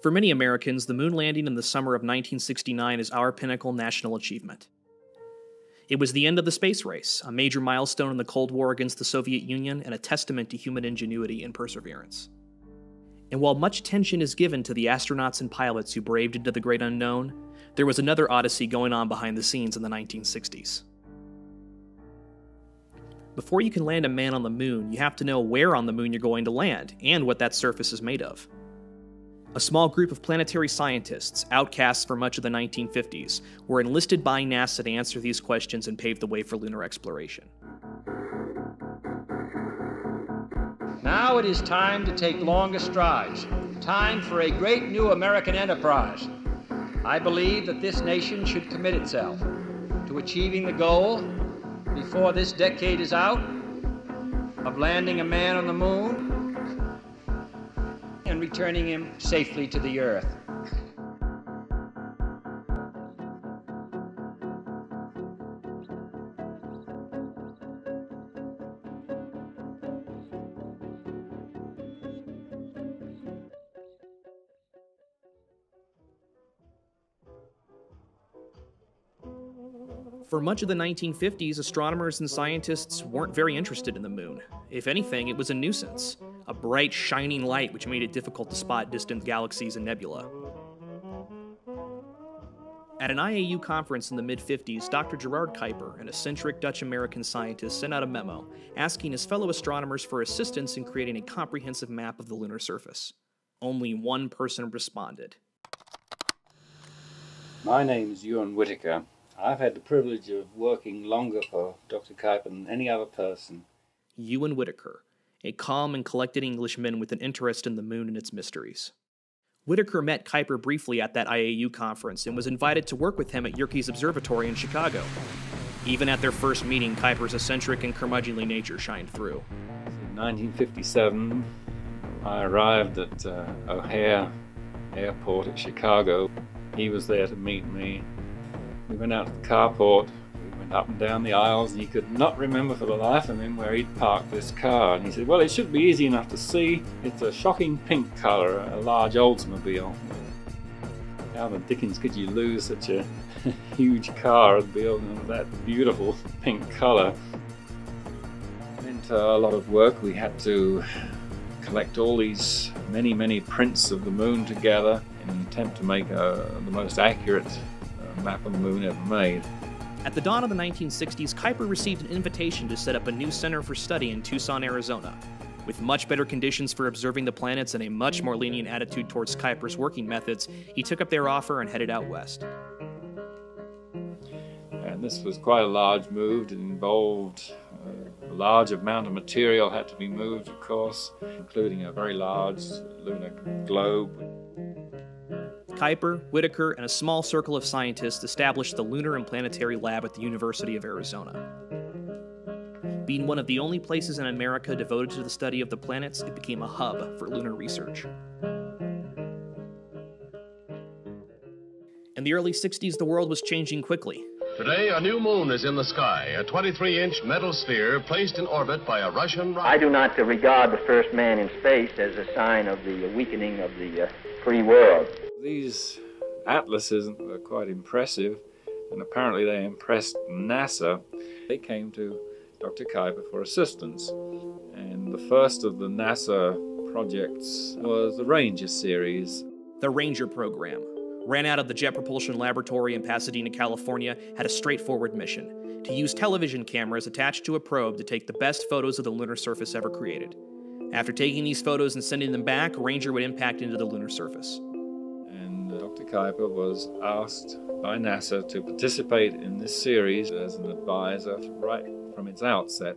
For many Americans, the moon landing in the summer of 1969 is our pinnacle national achievement. It was the end of the space race, a major milestone in the Cold War against the Soviet Union and a testament to human ingenuity and perseverance. And while much attention is given to the astronauts and pilots who braved into the great unknown, there was another odyssey going on behind the scenes in the 1960s. Before you can land a man on the moon, you have to know where on the moon you're going to land and what that surface is made of. A small group of planetary scientists, outcasts for much of the 1950s, were enlisted by NASA to answer these questions and pave the way for lunar exploration. Now it is time to take longer strides. Time for a great new American enterprise. I believe that this nation should commit itself to achieving the goal, before this decade is out, of landing a man on the moon and returning him safely to the Earth. For much of the 1950s, astronomers and scientists weren't very interested in the moon. If anything, it was a nuisance, a bright, shining light which made it difficult to spot distant galaxies and nebula. At an IAU conference in the mid-50s, Dr. Gerard Kuiper, an eccentric Dutch-American scientist, sent out a memo asking his fellow astronomers for assistance in creating a comprehensive map of the lunar surface. Only one person responded. My name is Ewan Whittaker. I've had the privilege of working longer for Dr. Kuiper than any other person. Ewan Whittaker, a calm and collected Englishman with an interest in the moon and its mysteries. Whittaker met Kuiper briefly at that IAU conference and was invited to work with him at Yerkes Observatory in Chicago. Even at their first meeting, Kuiper's eccentric and curmudgeonly nature shined through. In 1957, I arrived at O'Hare Airport at Chicago. He was there to meet me. We went out to the carport, we went up and down the aisles, and he could not remember for the life of him where he'd parked this car. And he said, well, it should be easy enough to see. It's a shocking pink colour, a large Oldsmobile. How the dickens could you lose such a huge car of that beautiful pink colour? It meant a lot of work. We had to collect all these many prints of the moon together in an attempt to make the most accurate map of the moon ever made. At the dawn of the 1960s, Kuiper received an invitation to set up a new center for study in Tucson, Arizona. With much better conditions for observing the planets and a much more lenient attitude towards Kuiper's working methods, he took up their offer and headed out west. And this was quite a large move. It involved a large amount of material had to be moved, of course, including a very large lunar globe. Kuiper, Whittaker, and a small circle of scientists established the Lunar and Planetary Lab at the University of Arizona. Being one of the only places in America devoted to the study of the planets, it became a hub for lunar research. In the early 60s, the world was changing quickly. Today, a new moon is in the sky, a 23-inch metal sphere placed in orbit by a Russian rocket. I do not regard the first man in space as a sign of the weakening of the free world. These atlases were quite impressive, and apparently they impressed NASA. They came to Dr. Kuiper for assistance, and the first of the NASA projects was the Ranger series. The Ranger program, ran out of the Jet Propulsion Laboratory in Pasadena, California, had a straightforward mission: to use television cameras attached to a probe to take the best photos of the lunar surface ever created. After taking these photos and sending them back, Ranger would impact into the lunar surface. Dr. Kuiper was asked by NASA to participate in this series as an advisor right from its outset.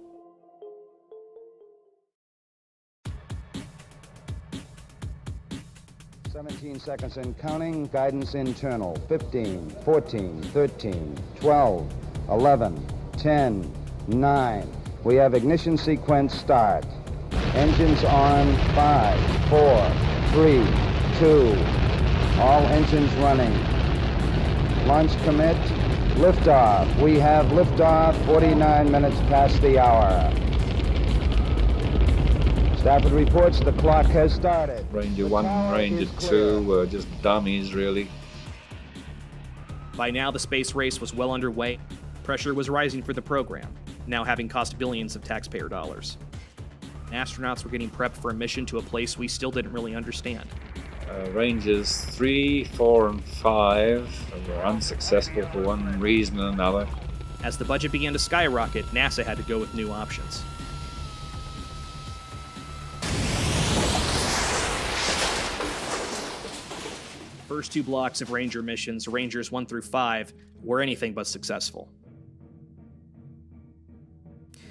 "17 seconds and counting. Guidance internal. 15, 14, 13, 12, 11, 10, 9. We have ignition sequence start. Engines on. 5, 4, 3, 2. All engines running. Launch commit. Liftoff. We have liftoff 49 minutes past the hour. Stafford reports the clock has started. Ranger The 1 tower and Ranger is clear. 2 were just dummies, really. By now, the space race was well underway. Pressure was rising for the program, now having cost billions of taxpayer dollars. Astronauts were getting prepped for a mission to a place we still didn't really understand. Rangers 3, 4, and 5 were unsuccessful for one reason or another. As the budget began to skyrocket, NASA had to go with new options. First two blocks of Ranger missions, Rangers 1 through 5, were anything but successful.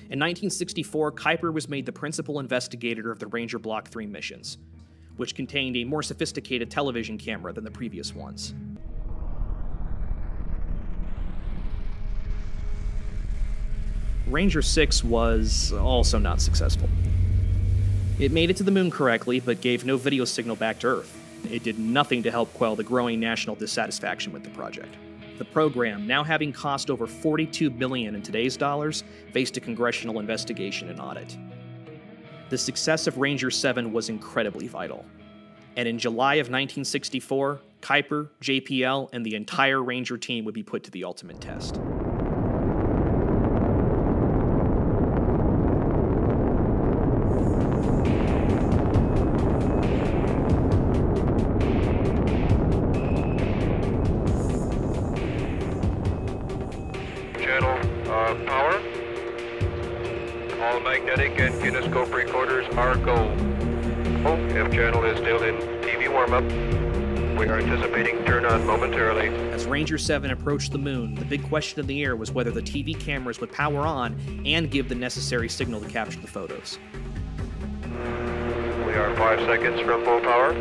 In 1964, Kuiper was made the principal investigator of the Ranger Block 3 missions, which contained a more sophisticated television camera than the previous ones. Ranger 6 was also not successful. It made it to the moon correctly, but gave no video signal back to Earth. It did nothing to help quell the growing national dissatisfaction with the project. The program, now having cost over $42 billion in today's dollars, faced a congressional investigation and audit. The success of Ranger 7 was incredibly vital. And in July of 1964, Kuiper, JPL, and the entire Ranger team would be put to the ultimate test. Power. All magnetic and kinescope recorders are go. Oh, F channel is still in TV warm-up. We are anticipating turn-on momentarily. As Ranger 7 approached the moon, the big question in the air was whether the TV cameras would power on and give the necessary signal to capture the photos. We are 5 seconds from full power.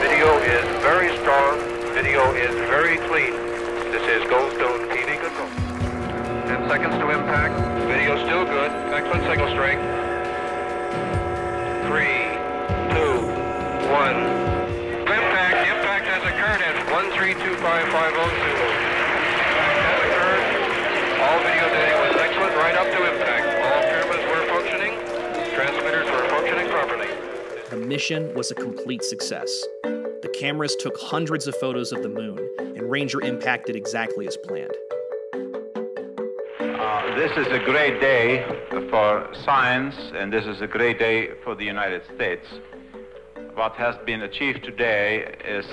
Video is very strong. Video is very clean. This is Goldstone TV control. 10 seconds to impact. Video still good. Excellent signal strength. 3, 2, 1. Impact. Impact has occurred at 1325502. Impact has occurred. All video data was excellent right up to impact. All cameras were functioning. Transmitters were functioning properly. The mission was a complete success. The cameras took hundreds of photos of the moon, and Ranger impacted exactly as planned. This is a great day for science, and this is a great day for the United States. What has been achieved today is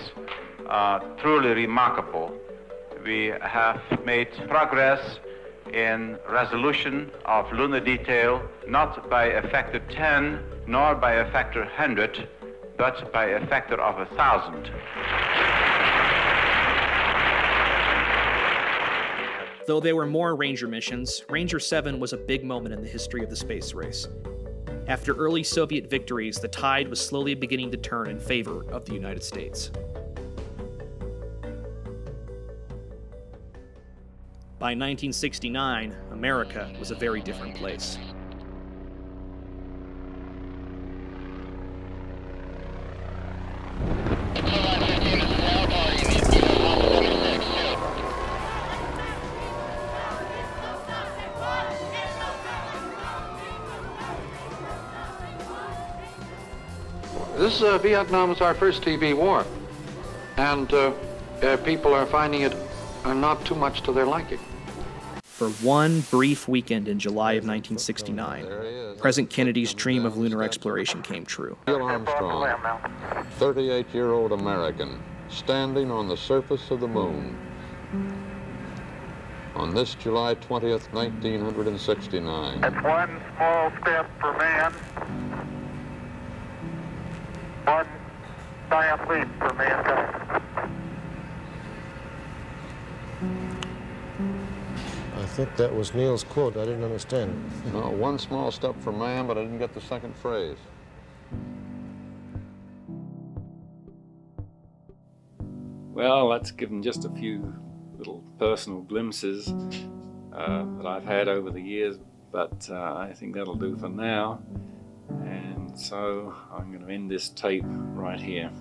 truly remarkable. We have made progress in resolution of lunar detail, not by a factor 10, nor by a factor 100, but by a factor of 1,000. Though there were more Ranger missions, Ranger 7 was a big moment in the history of the space race. After early Soviet victories, the tide was slowly beginning to turn in favor of the United States. By 1969, America was a very different place. This Vietnam is our first TV war, and people are finding it not too much to their liking. For one brief weekend in July of 1969, President Kennedy's dream of lunar exploration came true. Neil Armstrong, 38-year-old American, standing on the surface of the moon. On this July 20th, 1969. It's one small step for man, one giant leap for mankind. I think that was Neil's quote. I didn't understand it. No, one small step for man, but I didn't get the second phrase. Well, that's given just a few little personal glimpses that I've had over the years, but I think that'll do for now. And so I'm going to end this tape right here.